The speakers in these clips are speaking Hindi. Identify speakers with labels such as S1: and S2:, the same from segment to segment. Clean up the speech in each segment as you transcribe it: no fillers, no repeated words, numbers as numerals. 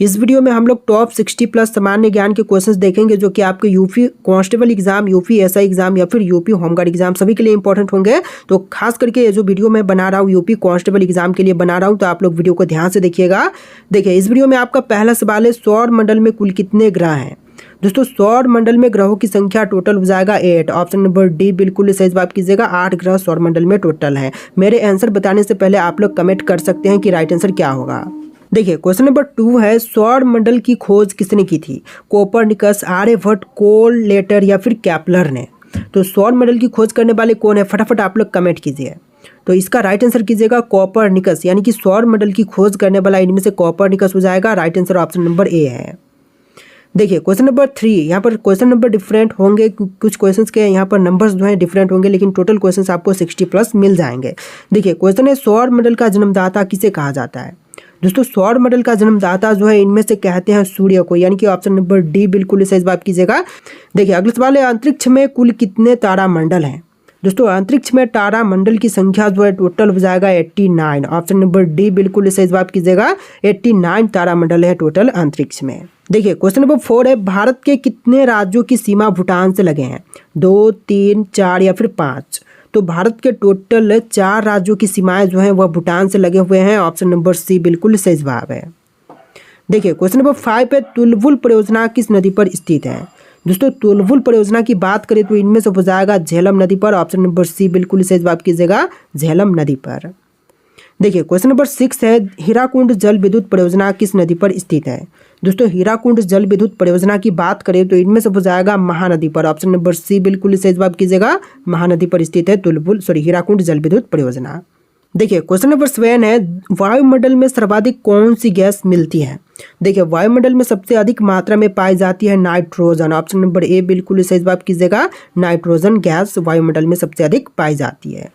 S1: इस वीडियो में हम लोग टॉप 60 प्लस सामान्य ज्ञान के क्वेश्चंस देखेंगे जो कि आपके UP constable exam, UP SI exam या फिर यूपी होमगार्ड एग्जाम सभी के लिए इंपॉर्टेंट होंगे। तो खास करके ये जो वीडियो मैं बना रहा हूँ यूपी कांस्टेबल एग्जाम के लिए बना रहा हूँ, तो आप लोग वीडियो को ध्यान से देखिएगा। देखिए इस वीडियो में आपका पहला सवाल है, सौर मंडल में कुल कितने ग्रह हैं। दोस्तों सौर मंडल में ग्रहों की संख्या टोटल हो जाएगा 8। ऑप्शन नंबर डी बिल्कुल सही जवाब कीजिएगा। 8 ग्रह सौर मंडल में टोटल है। मेरे आंसर बताने से पहले आप लोग कमेंट कर सकते हैं कि राइट आंसर क्या होगा। देखिए क्वेश्चन नंबर 2 है, सौर मंडल की खोज किसने की थी। कोपरनिकस, आर्यभट्ट, कोललेटर या फिर कैपलर ने। तो सौर मंडल की खोज करने वाले कौन है, फटाफट आप लोग कमेंट कीजिए। तो इसका राइट आंसर कीजिएगा कोपरनिकस, यानी कि सौर मंडल की खोज करने वाला इनमें से कोपरनिकस हो जाएगा। Right answer option number A है। देखिए क्वेश्चन नंबर 3, यहाँ पर क्वेश्चन नंबर डिफरेंट होंगे, कुछ क्वेश्चंस के यहाँ पर नंबर्स जो हैं डिफरेंट होंगे, लेकिन टोटल क्वेश्चंस आपको 60 प्लस मिल जाएंगे। देखिए क्वेश्चन है, सौर मंडल का जन्मदाता किसे कहा जाता है। दोस्तों सौर मंडल का जन्मदाता जो है इनमें से कहते हैं सूर्य को, यानी कि ऑप्शन नंबर डी बिल्कुल सही जवाब कीजिएगा। देखिए अगला सवाल है, अंतरिक्ष में कुल कितने तारामंडल हैं। दोस्तों अंतरिक्ष में तारामंडल की संख्या जो है टोटल हो जाएगा 89। ऑप्शन नंबर डी बिल्कुल सही जवाब कीजिएगा। 89 तारामंडल है टोटल अंतरिक्ष में। देखिए क्वेश्चन नंबर 4 है, भारत के कितने राज्यों की सीमा भूटान से लगे हैं। 2, 3, 4 या फिर 5। तो भारत के टोटल 4 राज्यों की सीमाएं जो हैं वह भूटान से लगे हुए हैं। ऑप्शन नंबर सी बिल्कुल सही जवाब है। देखिए क्वेश्चन नंबर 5 है, तुलबुल परियोजना किस नदी पर स्थित है। दोस्तों तुलबुल परियोजना की बात करें तो इनमें से हो जाएगा झेलम नदी पर। ऑप्शन नंबर सी बिल्कुल सही जवाब कीजिएगा, झेलम नदी पर। देखिए क्वेश्चन नंबर 6 है, हीराकुंड जल विद्युत परियोजना किस नदी पर स्थित है। दोस्तों हीराकुंड जल विद्युत परियोजना की बात करें तो इनमें से हो जाएगा महानदी पर। ऑप्शन नंबर सी बिल्कुल सही जवाब कीजिएगा, महानदी पर स्थित है हीराकुंड जल विद्युत परियोजना। देखिए क्वेश्चन नंबर 7 है, वायुमंडल में सर्वाधिक कौन सी गैस मिलती है। देखिए वायुमंडल में सबसे अधिक मात्रा में पाई जाती है नाइट्रोजन। ऑप्शन नंबर ए बिल्कुल सही जवाब कीजिएगा, नाइट्रोजन गैस वायुमंडल में सबसे अधिक पाई जाती है।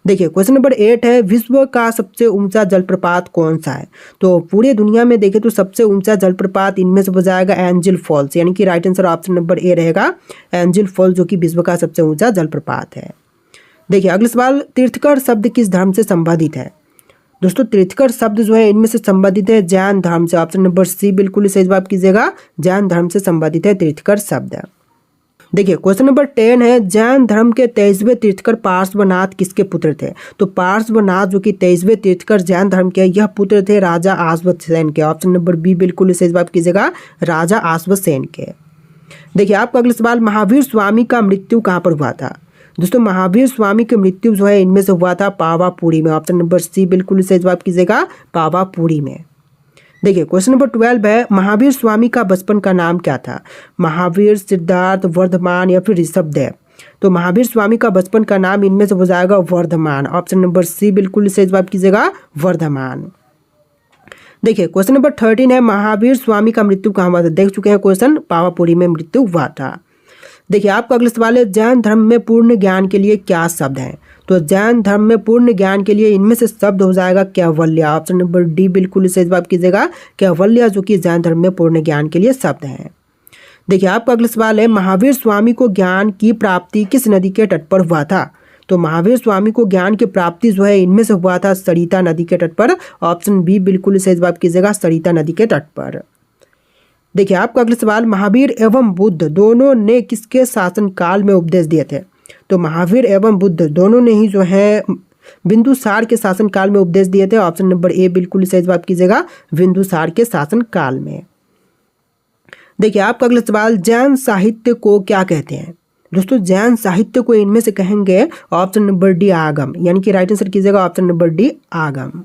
S1: देखिए क्वेश्चन नंबर 8 है, विश्व का सबसे ऊंचा जलप्रपात कौन सा है। तो पूरे दुनिया में देखें तो सबसे ऊंचा जलप्रपात इनमें से हो जाएगा एंजल फॉल्स, यानी कि right answer option number A रहेगा, एंजल फॉल्स, जो कि विश्व का सबसे ऊंचा जलप्रपात है। देखिए अगला सवाल, तीर्थकर शब्द किस धर्म से संबंधित है। दोस्तों तीर्थकर शब्द जो है इनमें से संबंधित है जैन धर्म से। ऑप्शन नंबर सी बिल्कुल सही जवाब कीजिएगा, जैन धर्म से संबंधित है तीर्थकर शब्द। देखिए क्वेश्चन नंबर 10 है, जैन धर्म के 23वें तीर्थकर पार्श्वनाथ किसके पुत्र थे। तो पार्श्वनाथ जो कि 23वें तीर्थकर जैन धर्म के, यह पुत्र थे राजा आश्वसेन के। ऑप्शन नंबर बी बिल्कुल सही जवाब कीजिएगा, राजा आश्वसेन के। देखिए आपका अगला सवाल, महावीर स्वामी का मृत्यु कहाँ पर हुआ था। दोस्तों महावीर स्वामी की मृत्यु जो है इनमें से हुआ था पावापुरी में। ऑप्शन नंबर सी बिल्कुल सही जवाब कीजिएगा, पावापुरी में। देखिए क्वेश्चन नंबर 12 है, महावीर स्वामी का बचपन का नाम क्या था। महावीर, सिद्धार्थ, वर्धमान या फिर ऋषभदेव। तो महावीर स्वामी का बचपन का नाम इनमें से हो जाएगा वर्धमान। ऑप्शन नंबर सी बिल्कुल सही जवाब कीजिएगा, वर्धमान। देखिए क्वेश्चन नंबर 13 है, महावीर स्वामी का मृत्यु कहाँ हुआ था। देख चुके हैं क्वेश्चन, पावापुरी में मृत्यु हुआ था। देखिए आपका अगला सवाल है, जैन धर्म में पूर्ण ज्ञान के लिए क्या शब्द है। तो जैन धर्म में पूर्ण ज्ञान के लिए इनमें से शब्द हो जाएगा कैवल्य। ऑप्शन नंबर डी बिल्कुल सही जवाब कीजिएगा, कैवल्य, जो कि जैन धर्म में पूर्ण ज्ञान के लिए शब्द है। देखिए आपका अगला सवाल है, महावीर स्वामी को ज्ञान की प्राप्ति किस नदी के तट पर हुआ था। तो महावीर स्वामी को ज्ञान की प्राप्ति जो है इनमें से हुआ था सरिता नदी के तट पर। ऑप्शन बी बिल्कुल सही जवाब कीजिएगा, सरिता नदी के तट पर। देखिए आपका अगला सवाल, महावीर एवं बुद्ध दोनों ने किसके शासनकाल में उपदेश दिए थे। तो महावीर एवं बुद्ध दोनों ने ही जो है बिंदुसार के शासनकाल में उपदेश दिए थे। ऑप्शन नंबर ए बिल्कुल सही जवाब कीजिएगा, बिंदुसार के शासनकाल में। देखिए आपका अगला सवाल, जैन साहित्य को क्या कहते हैं। दोस्तों जैन साहित्य को इनमें से कहेंगे ऑप्शन नंबर डी आगम, यानी कि राइट आंसर कीजिएगा ऑप्शन नंबर डी आगम।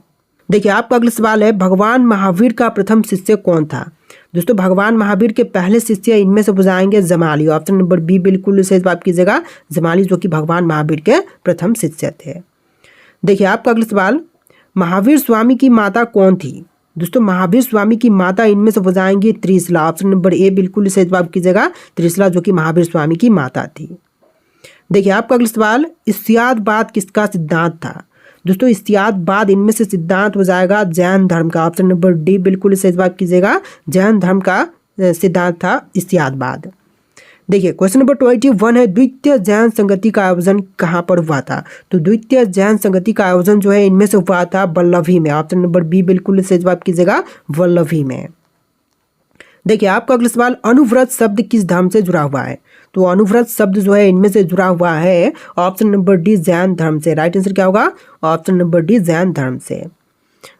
S1: देखिए आपका अगला सवाल है, भगवान महावीर का प्रथम शिष्य कौन था। दोस्तों भगवान महावीर के पहले शिष्य इनमें से हो जाएंगे जमाली। ऑप्शन नंबर बी बिल्कुल सही जवाब कीजिएगा, जमाली, जो कि भगवान महावीर के प्रथम शिष्य थे। देखिए आपका अगला सवाल, महावीर स्वामी की माता कौन थी। दोस्तों महावीर स्वामी की माता इनमें से हो जाएंगी त्रिशला। ऑप्शन नंबर ए बिल्कुल सही जवाब कीजिएगा, त्रिशला, जो कि महावीर स्वामी की माता थी। देखिए आपका अगला सवाल, इस्तियादवाद किसका सिद्धांत था। दोस्तों इस्तियादवाद इनमें से सिद्धांत हो जाएगा जैन धर्म का। ऑप्शन नंबर डी बिल्कुल सही जवाब कीजिएगा, जैन धर्म का सिद्धांत था इस्तियादवाद। देखिए क्वेश्चन नंबर 21 है, द्वितीय जैन संगति का आयोजन कहाँ पर हुआ था। तो द्वितीय जैन संगति का आयोजन जो है इनमें से हुआ था वल्लभी में। ऑप्शन नंबर बी बिल्कुल सही जवाब कीजिएगा, वल्लभी में। देखिए आपका अगला सवाल, अनुव्रत शब्द किस धर्म से जुड़ा हुआ है? तो अनुव्रत शब्द जो है इनमें से जुड़ा हुआ है ऑप्शन नंबर डी जैन धर्म से। राइट आंसर क्या होगा? ऑप्शन नंबर डी जैन धर्म से।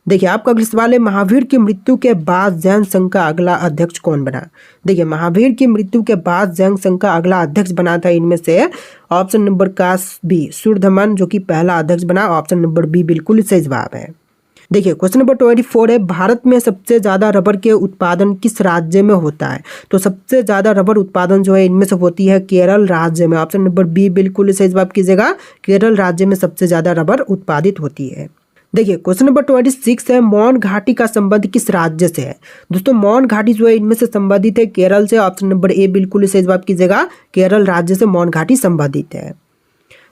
S1: देखिए आपका अगला सवाल है, महावीर की मृत्यु के बाद जैन संघ का अगला अध्यक्ष कौन बना? देखिए महावीर की मृत्यु के बाद जैन संघ का अगला अध्यक्ष बना था इनमें से ऑप्शन नंबर का बी सूरधमन, जो कि पहला अध्यक्ष बना। ऑप्शन नंबर बी बिल्कुल सही जवाब है। देखिए क्वेश्चन नंबर 24 है, भारत में सबसे ज़्यादा रबर के उत्पादन किस राज्य में होता है? तो सबसे ज़्यादा रबर उत्पादन जो है इनमें से होती है केरल राज्य में। ऑप्शन नंबर बी बिल्कुल सही जवाब कीजिएगा, केरल राज्य में सबसे ज़्यादा रबर उत्पादित होती है। देखिए क्वेश्चन नंबर 26 है, मौन घाटी का संबंध किस राज्य से है? दोस्तों मौन घाटी जो है इनमें से संबंधित है केरल से। ऑप्शन नंबर ए बिल्कुल सही जवाब कीजिएगा, केरल राज्य से मौन घाटी संबंधित है।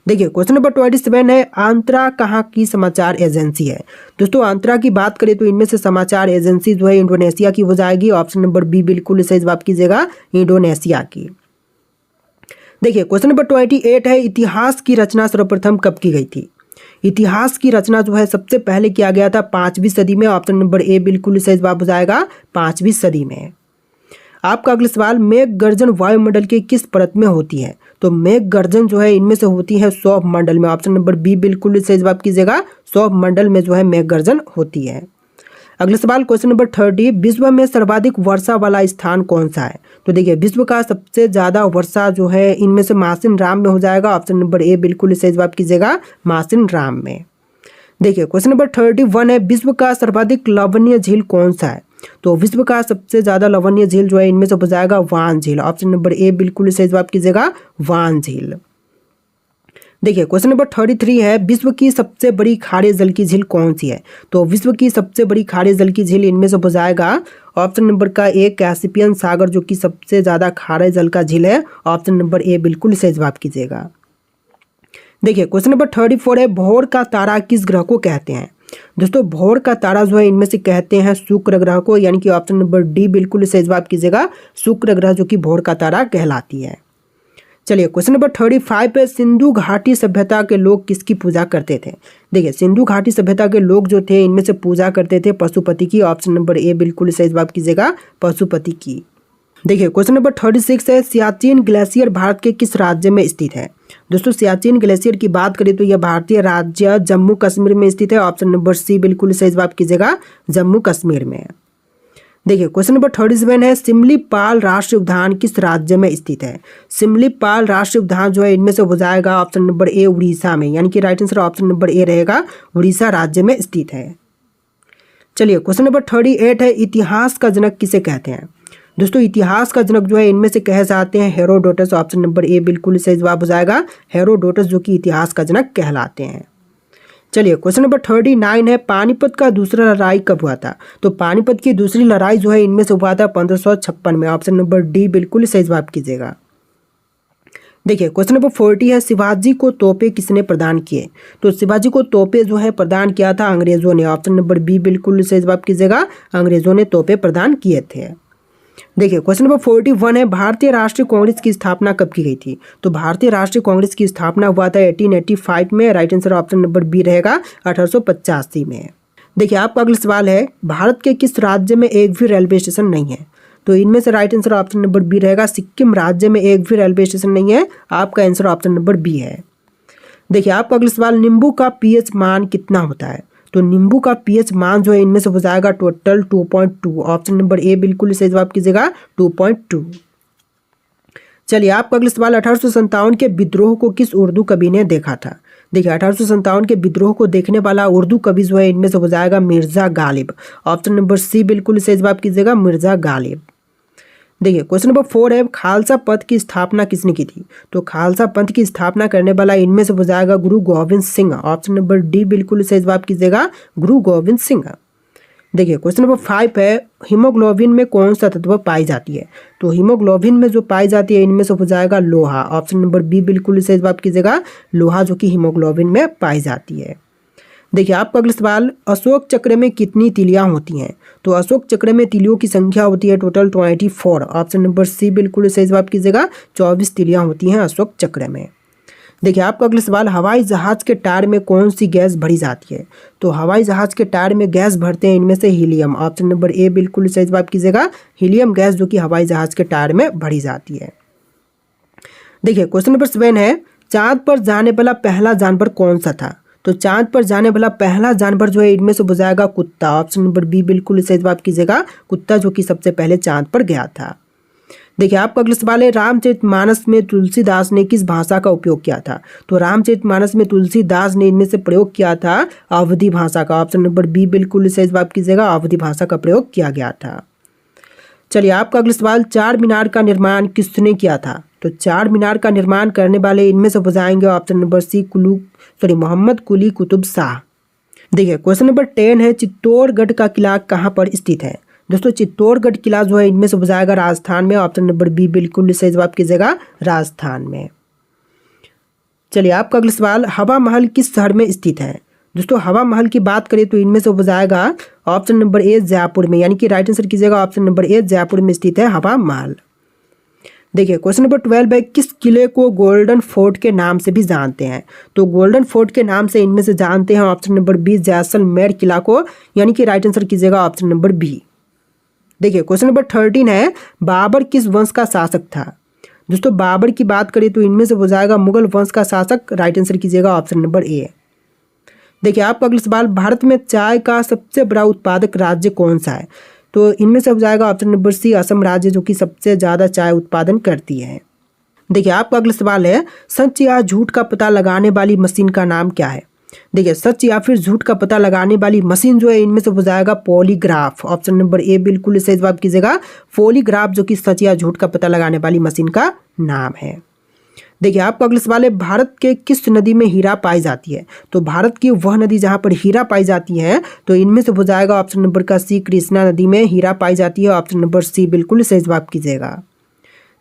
S1: देखिए क्वेश्चन नंबर 27 है, आंतरा कहाँ की समाचार एजेंसी है? दोस्तों आंतरा की बात करें तो इनमें से समाचार एजेंसी जो है इंडोनेशिया की हो जाएगी। ऑप्शन नंबर बी बिल्कुल सही जवाब कीजिएगा, इंडोनेशिया की। देखिए क्वेश्चन नंबर 28 है, इतिहास की रचना सर्वप्रथम कब की गई थी? इतिहास की रचना जो है सबसे पहले किया गया था 5वीं सदी में। ऑप्शन नंबर ए बिल्कुल सही जवाब हो जाएगा, 5वीं सदी में। आपका अगला सवाल, मेघ गर्जन वायुमंडल के किस परत में होती है? तो मेघ गर्जन जो है इनमें से होती है सौभ मंडल में। ऑप्शन नंबर बी बिल्कुल सही जवाब कीजिएगा, सौभ मंडल में जो है मेघ गर्जन होती है। अगला सवाल क्वेश्चन नंबर 30, विश्व में सर्वाधिक वर्षा वाला स्थान कौन सा है? तो देखिए विश्व का सबसे ज्यादा वर्षा जो है इनमें से मासिन राम में हो जाएगा। ऑप्शन नंबर ए बिल्कुल सही जवाब कीजिएगा, मासिन राम में। देखिए क्वेश्चन नंबर 31 है, विश्व का सर्वाधिक लवणीय झील कौन सा है? तो विश्व का सबसे ज्यादा लवणीय झील जो है इनमें से हो जाएगा वान झील। ऑप्शन नंबर ए बिल्कुल सही जवाब कीजिएगा, वान झील। देखिए क्वेश्चन नंबर 33 है, विश्व की सबसे बड़ी खारे जल की झील कौन सी है? तो विश्व की सबसे बड़ी खारे जल की झील इनमें से हो जाएगा ऑप्शन नंबर का ए कैस्पियन सागर, जो कि सबसे ज्यादा खारे जल का झील है। ऑप्शन नंबर ए बिल्कुल सही जवाब कीजिएगा। देखिए क्वेश्चन नंबर 34 है, भोर का तारा किस ग्रह को कहते हैं? दोस्तों भोर का तारा जो है इनमें से कहते हैं शुक्र ग्रह को, यानी कि ऑप्शन नंबर डी बिल्कुल सही जवाब कीजिएगा, शुक्र ग्रह जो कि भोर का तारा कहलाती है। चलिए क्वेश्चन नंबर 35 पे, सिंधु घाटी सभ्यता के लोग किसकी पूजा करते थे? देखिए सिंधु घाटी सभ्यता के लोग जो थे इनमें से पूजा करते थे पशुपति की। ऑप्शन नंबर ए बिल्कुल सही जवाब कीजिएगा, पशुपति की। देखिए क्वेश्चन नंबर 36 है, सियाचिन ग्लेशियर भारत के किस राज्य में स्थित है? दोस्तों सियाचिन ग्लेशियर की बात करें तो यह भारतीय राज्य जम्मू कश्मीर में स्थित है। ऑप्शन नंबर सी बिल्कुल सही जवाब कीजिएगा, जम्मू कश्मीर में। देखिए क्वेश्चन नंबर 37 है, सिमलीपाल राष्ट्रीय उद्यान किस राज्य में स्थित है? सिमलीपाल राष्ट्रीय उद्यान जो है इनमें से हो जाएगा ऑप्शन नंबर ए उड़ीसा में, यानी कि right answer option number A रहेगा, उड़ीसा राज्य में स्थित है। चलिए क्वेश्चन नंबर 38 है, इतिहास का जनक किसे कहते हैं? दोस्तों इतिहास का जनक जो है इनमें से कहे जाते हैं हेरोडोटस। ऑप्शन नंबर ए बिल्कुल सही जवाब हो जाएगा, हेरोडोटस जो कि इतिहास का जनक कहलाते हैं। चलिए क्वेश्चन नंबर 39 है, पानीपत का दूसरा लड़ाई कब हुआ था? तो पानीपत की दूसरी लड़ाई जो है इनमें से हुआ था 1556 में। ऑप्शन नंबर डी बिल्कुल सही जवाब कीजिएगा। देखिए क्वेश्चन नंबर 40 है, शिवाजी को तोपे किसने प्रदान किए? तो शिवाजी को तोपे जो है प्रदान किया था अंग्रेजों ने। ऑप्शन नंबर बी बिल्कुल सही जवाब कीजिएगा, अंग्रेजों ने तोपे प्रदान किए थे। देखिए क्वेश्चन नंबर 41 है, भारतीय राष्ट्रीय कांग्रेस की स्थापना कब की गई थी? तो भारतीय राष्ट्रीय कांग्रेस की स्थापना हुआ था 1885 में। Right answer option number B रहेगा, 1885 में। देखिए आपका अगला सवाल है, भारत के किस राज्य में एक भी रेलवे स्टेशन नहीं है? तो इनमें से right answer option number B रहेगा, सिक्किम राज्य में एक भी रेलवे स्टेशन नहीं है। आपका आंसर ऑप्शन नंबर बी है। देखिए आपका अगला सवाल, नींबू का पीएच मान कितना होता है? तो नींबू का पीएच मान जो है इनमें से हो जाएगा टोटल 2.2। ऑप्शन नंबर ए बिल्कुल सही जवाब कीजिएगा, 2.2। चलिए आपका अगला सवाल, 1857 के विद्रोह को किस उर्दू कवि ने देखा था? देखिए 1857 के विद्रोह को देखने वाला उर्दू कवि जो है इनमें से हो जाएगा Mirza Ghalib. Option number C बिल्कुल सही जवाब कीजिएगा, मिर्जा गालिब। देखिए क्वेश्चन नंबर 4 है, खालसा पंथ की स्थापना किसने की थी? तो खालसा पंथ की स्थापना करने वाला इनमें से हो जाएगा गुरु Govind Singh. Option number D बिल्कुल सही जवाब कीजिएगा, गुरु गोविंद सिंह। देखिए क्वेश्चन नंबर 5 है, हीमोग्लोबिन में कौन सा तत्व पाई जाती है? तो हीमोग्लोबिन में जो पाई जाती है इनमें से हो जाएगा लोहा। ऑप्शन नंबर बी बिल्कुल सही जवाब कीजिएगा, लोहा जो कि हीमोग्लोबिन में पाई जाती है। देखिए आपका अगला सवाल, अशोक चक्र में कितनी तिलियां होती हैं? तो अशोक चक्र में तिलियों की संख्या होती है टोटल 24। ऑप्शन नंबर सी बिल्कुल सही जवाब कीजिएगा, 24 तिलियां होती हैं अशोक चक्र में। देखिए आपका अगला सवाल, हवाई जहाज के टायर में कौन सी गैस भरी जाती है? तो हवाई जहाज के टायर में गैस भरते हैं इनमें से हीलियम। ऑप्शन नंबर ए बिल्कुल सही जवाब कीजिएगा, हीलियम गैस जो कि हवाई जहाज के टायर में भरी जाती है। देखिए क्वेश्चन नंबर 7 है, चांद पर जाने वाला पहला जानवर कौन सा था? तो चांद पर जाने वाला पहला जानवर जो है इनमें से हो जाएगा कुत्ता। ऑप्शन नंबर बी बिल्कुल सही जवाब कीजिएगा, कुत्ता जो कि सबसे पहले चांद पर गया था। देखिए आपका अगला सवाल है, रामचरितमानस में तुलसीदास ने किस भाषा का उपयोग किया था? तो रामचरितमानस में तुलसीदास ने इनमें से प्रयोग किया था अवधी भाषा का। ऑप्शन नंबर बी बिल्कुल सही जवाब कीजिएगा, अवधी भाषा का प्रयोग किया गया था। चलिए आपका अगला सवाल, चार मीनार का निर्माण किसने किया था? तो चार मीनार का निर्माण करने वाले इनमें से हो जाएंगे ऑप्शन नंबर सी मोहम्मद कुली कुतुब शाह। देखिए क्वेश्चन नंबर 10 है, चित्तौड़गढ़ का किला कहाँ पर स्थित है? दोस्तों चित्तौड़गढ़ किला जो है इनमें से हो जाएगा राजस्थान में। ऑप्शन नंबर बी बिल्कुल सही जवाब कीजिएगा, राजस्थान में। चलिए आपका अगला सवाल, हवा महल किस शहर में स्थित है? दोस्तों हवा महल की बात करें तो इनमें से हो जाएगा ऑप्शन नंबर ए जयपुर में, यानी कि राइट आंसर कीजिएगा ऑप्शन नंबर ए जयपुर में स्थित है हवा महल। देखिए क्वेश्चन नंबर 12 है, किस किले को गोल्डन फोर्ट के नाम से भी जानते हैं? तो गोल्डन फोर्ट के नाम से इनमें से जानते हैं ऑप्शन नंबर बी जैसलमेर किला को, यानी कि राइट आंसर कीजिएगा ऑप्शन नंबर बी। देखिए क्वेश्चन नंबर 13 है, बाबर किस वंश का शासक था? दोस्तों बाबर की बात करें तो इनमें से हो जाएगा मुगल वंश का शासक, राइट आंसर कीजिएगा ऑप्शन नंबर ए। देखिए आपका अगला सवाल, भारत में चाय का सबसे बड़ा उत्पादक राज्य कौन सा है? तो इनमें से हो जाएगा ऑप्शन नंबर सी असम राज्य, जो कि सबसे ज़्यादा चाय उत्पादन करती है। देखिए आपका अगला सवाल है, सच या झूठ का पता लगाने वाली मशीन का नाम क्या है? देखिए सच या फिर झूठ का पता लगाने वाली मशीन जो है इनमें से हो जाएगा पॉलीग्राफ। ऑप्शन नंबर ए बिल्कुल सही जवाब कीजिएगा, पॉलीग्राफ जो कि सच या झूठ का पता लगाने वाली मशीन का नाम है। देखिए आपका अगला सवाल है, भारत के किस नदी में हीरा पाई जाती है? तो भारत की वह नदी जहां पर हीरा पाई जाती है तो इनमें से हो जाएगा ऑप्शन नंबर का सी कृष्णा नदी में हीरा पाई जाती है। ऑप्शन नंबर सी बिल्कुल सही जवाब कीजिएगा।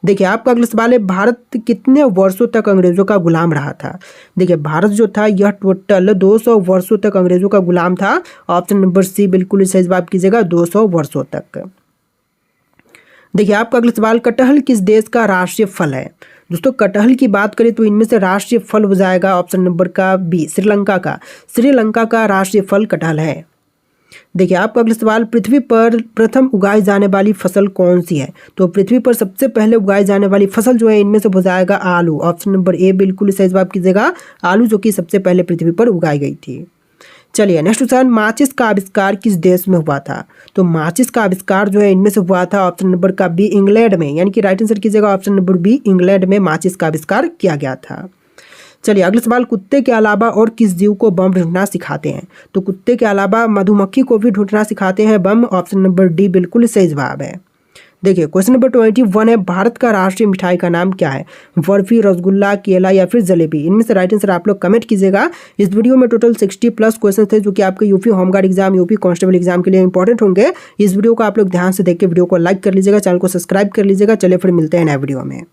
S1: देखिए आपका अगला सवाल है, भारत कितने वर्षों तक अंग्रेजों का गुलाम रहा था? देखिए भारत जो था यह टोटल 200 वर्षों तक अंग्रेजों का गुलाम था। ऑप्शन नंबर सी बिल्कुल सही जवाब कीजिएगा, 200 वर्षों तक। देखिए आपका अगला सवाल, कटहल किस देश का राष्ट्रीय फल है? दोस्तों कटहल की बात करें तो इनमें से राष्ट्रीय फल हो जाएगा ऑप्शन नंबर का बी श्रीलंका का। श्रीलंका का राष्ट्रीय फल कटहल है। देखिए आपका अगला सवाल, पृथ्वी पर प्रथम उगाई जाने वाली फसल कौन सी है? तो पृथ्वी पर सबसे पहले उगाई जाने वाली फसल जो है इनमें से हो जाएगा आलू। ऑप्शन नंबर ए बिल्कुल सही जवाब कीजिएगा, आलू जो कि सबसे पहले पृथ्वी पर उगाई गई थी। चलिए नेक्स्ट क्वेश्चन, माचिस का आविष्कार किस देश में हुआ था? तो माचिस का आविष्कार जो है इनमें से हुआ था ऑप्शन नंबर का बी इंग्लैंड में, यानी कि राइट आंसर कीजिएगा ऑप्शन नंबर बी इंग्लैंड में माचिस का आविष्कार किया गया था। चलिए अगला सवाल, कुत्ते के अलावा और किस जीव को बम ढूंढना सिखाते हैं? तो कुत्ते के अलावा मधुमक्खी को भी ढूंढना सिखाते हैं बम। ऑप्शन नंबर डी बिल्कुल सही जवाब है। देखिए क्वेश्चन नंबर 21 है, भारत का राष्ट्रीय मिठाई का नाम क्या है? बर्फी, रसगुल्ला, केला या फिर जलेबी? इनमें से राइट आंसर आप लोग कमेंट कीजिएगा। इस वीडियो में टोटल 60+ क्वेश्चन थे जो कि आपके UP home guard exam, UP constable exam के लिए इंपॉर्टेंट होंगे। इस वीडियो को आप लोग ध्यान से देख के वीडियो को लाइक कर लीजिएगा, चैनल को सब्सक्राइब कर लीजिएगा। चलिए फिर मिलते हैं नए वीडियो में।